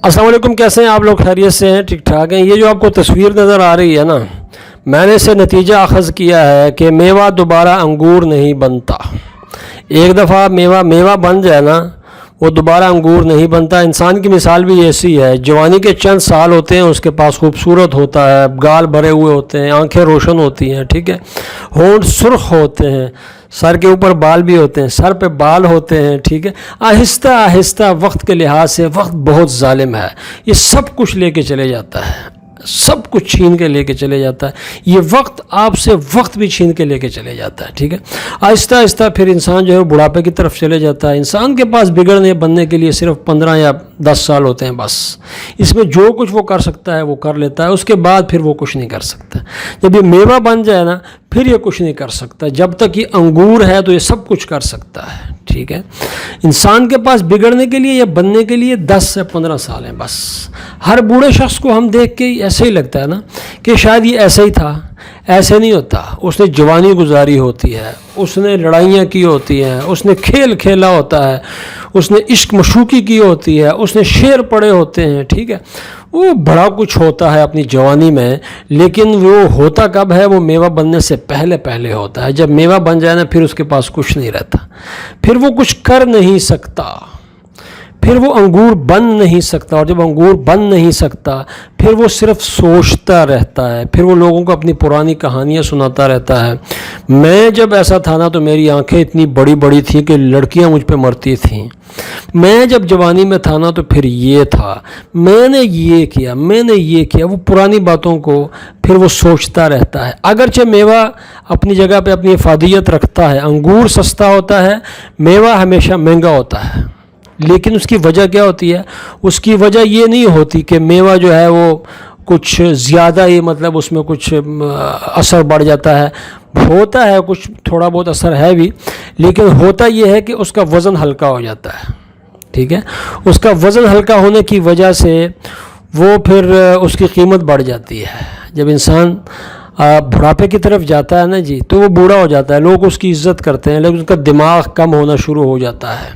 السلام علیکم، کیسے ہیں آپ لوگ؟ خیریت سے ہیں؟ ٹھیک ٹھاک ہیں؟ یہ جو آپ کو تصویر نظر آ رہی ہے نا، میں نے اسے نتیجہ اخذ کیا ہے کہ میوہ دوبارہ انگور نہیں بنتا۔ ایک دفعہ میوہ بن جائے نا، وہ دوبارہ انگور نہیں بنتا۔ انسان کی مثال بھی ایسی ہے، جوانی کے چند سال ہوتے ہیں، اس کے پاس خوبصورت ہوتا ہے، گال بھرے ہوئے ہوتے ہیں، آنکھیں روشن ہوتی ہیں، ٹھیک ہے، ہونٹ سرخ ہوتے ہیں، سر کے اوپر بال بھی ہوتے ہیں، سر پہ بال ہوتے ہیں، ٹھیک ہے۔ آہستہ آہستہ وقت کے لحاظ سے وقت بہت ظالم ہے، یہ سب کچھ لے کے چلے جاتا ہے، سب کچھ چھین کے لے کے چلے جاتا ہے۔ یہ وقت آپ سے وقت بھی چھین کے لے کے چلے جاتا ہے، ٹھیک ہے۔ آہستہ آہستہ پھر انسان جو ہے بڑھاپے کی طرف چلے جاتا ہے۔ انسان کے پاس بگڑنے بننے کے لیے صرف 15 یا 10 سال ہوتے ہیں بس، اس میں جو کچھ وہ کر سکتا ہے وہ کر لیتا ہے، اس کے بعد پھر وہ کچھ نہیں کر سکتا۔ جب یہ میوہ بن جائے نا، پھر یہ کچھ نہیں کر سکتا۔ جب تک یہ انگور ہے تو یہ سب کچھ کر سکتا ہے، ٹھیک ہے۔ انسان کے پاس بگڑنے کے لیے یا بننے کے لیے 10 سے 15 سال ہیں بس۔ ہر بوڑھے شخص کو ہم دیکھ کے ایسے ہی لگتا ہے نا کہ شاید یہ ایسا ہی تھا، ایسے نہیں ہوتا۔ اس نے جوانی گزاری ہوتی ہے، اس نے لڑائیاں کی ہوتی ہیں، اس نے کھیل کھیلا ہوتا ہے، اس نے عشق مشوقی کی ہوتی ہے، اس نے شعر پڑھے ہوتے ہیں، ٹھیک ہے۔ وہ بڑا کچھ ہوتا ہے اپنی جوانی میں، لیکن وہ ہوتا کب ہے؟ وہ میوہ بننے سے پہلے ہوتا ہے۔ جب میوہ بن جائے نا، پھر اس کے پاس کچھ نہیں رہتا، پھر وہ کچھ کر نہیں سکتا، پھر وہ انگور بن نہیں سکتا۔ اور جب انگور بن نہیں سکتا، پھر وہ صرف سوچتا رہتا ہے، پھر وہ لوگوں کو اپنی پرانی کہانیاں سناتا رہتا ہے۔ میں جب ایسا تھا نا تو میری آنکھیں اتنی بڑی بڑی تھیں کہ لڑکیاں مجھ پہ مرتی تھیں۔ میں جب جوانی میں تھا نا تو پھر یہ تھا، میں نے یہ کیا، وہ پرانی باتوں کو پھر وہ سوچتا رہتا ہے۔ اگرچہ میوہ اپنی جگہ پہ اپنی افادیت رکھتا ہے، انگور سستا ہوتا ہے، میوہ ہمیشہ مہنگا ہوتا ہے، لیکن اس کی وجہ کیا ہوتی ہے؟ اس کی وجہ یہ نہیں ہوتی کہ میوہ جو ہے وہ کچھ زیادہ ہی مطلب اس میں کچھ اثر بڑھ جاتا ہے، ہوتا ہے کچھ تھوڑا بہت اثر ہے بھی، لیکن ہوتا یہ ہے کہ اس کا وزن ہلکا ہو جاتا ہے، ٹھیک ہے۔ اس کا وزن ہلکا ہونے کی وجہ سے وہ پھر اس کی قیمت بڑھ جاتی ہے۔ جب انسان بڑھاپے کی طرف جاتا ہے نا جی، تو وہ بوڑھا ہو جاتا ہے، لوگ اس کی عزت کرتے ہیں، لیکن اس کا دماغ کم ہونا شروع ہو جاتا ہے۔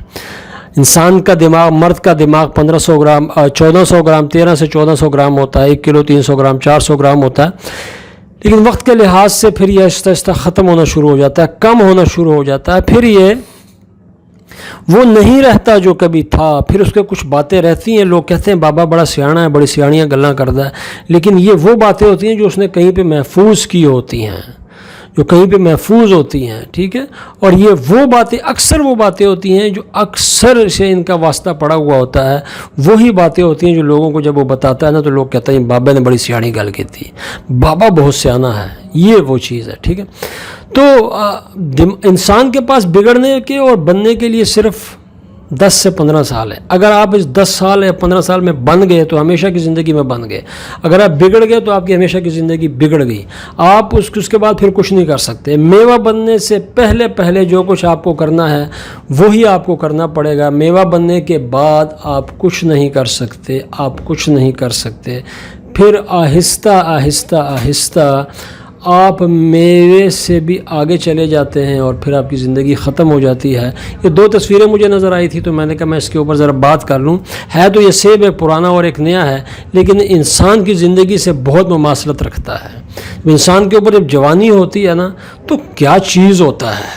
انسان کا دماغ، مرد کا دماغ 1500 گرام 1400 گرام 1300 سے 1400 گرام ہوتا ہے، 1 کلو 300 گرام 400 گرام ہوتا ہے، لیکن وقت کے لحاظ سے پھر یہ آہستہ آہستہ ختم ہونا شروع ہو جاتا ہے، کم ہونا شروع ہو جاتا ہے، پھر یہ وہ نہیں رہتا جو کبھی تھا۔ پھر اس کے کچھ باتیں رہتی ہیں، لوگ کہتے ہیں بابا بڑا سیاڑا ہے، بڑی سیاڑیاں گلاں کرتا ہے، لیکن یہ وہ باتیں ہوتی ہیں جو اس نے کہیں پہ محفوظ کی ہوتی ہیں، جو کہیں پہ محفوظ ہوتی ہیں، ٹھیک ہے۔ اور یہ وہ باتیں اکثر وہ باتیں ہوتی ہیں جو اکثر سے ان کا واسطہ پڑا ہوا ہوتا ہے، وہی باتیں ہوتی ہیں جو لوگوں کو جب وہ بتاتا ہے نا تو لوگ کہتے ہیں بابا نے بڑی سیاڑی گل کی تھی، بابا بہت سیانا ہے، یہ وہ چیز ہے، ٹھیک ہے۔ تو انسان کے پاس بگڑنے کے اور بننے کے لیے صرف 10 سے 15 سال ہے۔ اگر آپ اس 10 سال یا 15 سال میں بن گئے تو ہمیشہ کی زندگی میں بن گئے، اگر آپ بگڑ گئے تو آپ کی ہمیشہ کی زندگی بگڑ گئی، آپ اس کے بعد پھر کچھ نہیں کر سکتے۔ میوہ بننے سے پہلے جو کچھ آپ کو کرنا ہے وہی آپ کو کرنا پڑے گا۔ میوہ بننے کے بعد آپ کچھ نہیں کر سکتے، آپ کچھ نہیں کر سکتے۔ پھر آہستہ آہستہ آپ میوے سے بھی آگے چلے جاتے ہیں اور پھر آپ کی زندگی ختم ہو جاتی ہے۔ یہ 2 تصویریں مجھے نظر آئی تھی تو میں نے کہا میں اس کے اوپر ذرا بات کر لوں۔ ہے تو یہ سیب ایک پرانا اور ایک نیا ہے، لیکن انسان کی زندگی سے بہت مماثلت رکھتا ہے۔ انسان کے اوپر جب جوانی ہوتی ہے نا تو کیا چیز ہوتا ہے،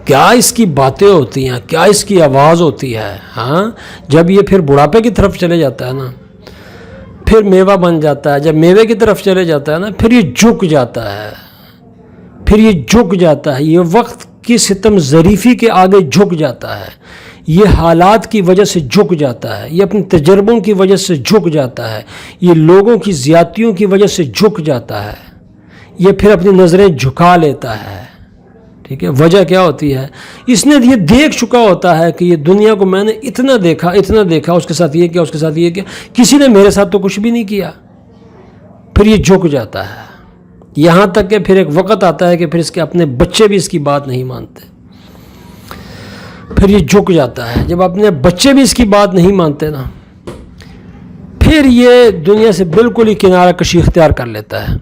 کیا اس کی باتیں ہوتی ہیں، کیا اس کی آواز ہوتی ہے، ہاں۔ جب یہ پھر بڑھاپے کی طرف چلے جاتا ہے نا، پھر میوہ بن جاتا ہے، جب میوے کی طرف چلے جاتا ہے نا پھر یہ جھک جاتا ہے، یہ وقت کی ستم ظریفی کے آگے جھک جاتا ہے، یہ حالات کی وجہ سے جھک جاتا ہے، یہ اپنے تجربوں کی وجہ سے جھک جاتا ہے، یہ لوگوں کی زیادتیوں کی وجہ سے جھک جاتا ہے، یہ پھر اپنی نظریں جھکا لیتا ہے، ٹھیک ہے۔ وجہ کیا ہوتی ہے؟ اس نے یہ دیکھ چکا ہوتا ہے کہ یہ دنیا کو میں نے اتنا دیکھا، اس کے ساتھ یہ کیا، کسی نے میرے ساتھ تو کچھ بھی نہیں کیا، پھر یہ جھک جاتا ہے۔ یہاں تک کہ پھر ایک وقت آتا ہے کہ پھر اس کے اپنے بچے بھی اس کی بات نہیں مانتے، پھر یہ جھک جاتا ہے۔ جب اپنے بچے بھی اس کی بات نہیں مانتے نا، پھر یہ دنیا سے بالکل ہی کنارہ کشی اختیار کر لیتا ہے۔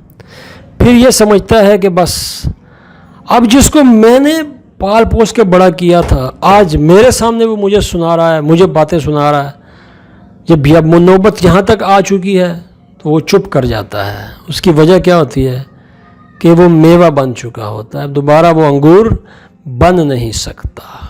پھر یہ سمجھتا ہے کہ بس اب جس کو میں نے پال پوس کے بڑا کیا تھا، آج میرے سامنے وہ مجھے سنا رہا ہے، مجھے باتیں سنا رہا ہے، جب اب نوبت یہاں تک آ چکی ہے تو وہ چپ کر جاتا ہے. اس کی وجہ کیا ہوتی ہے کہ وہ میوہ بن چکا ہوتا ہے, اب دوبارہ وہ انگور بن نہیں سکتا.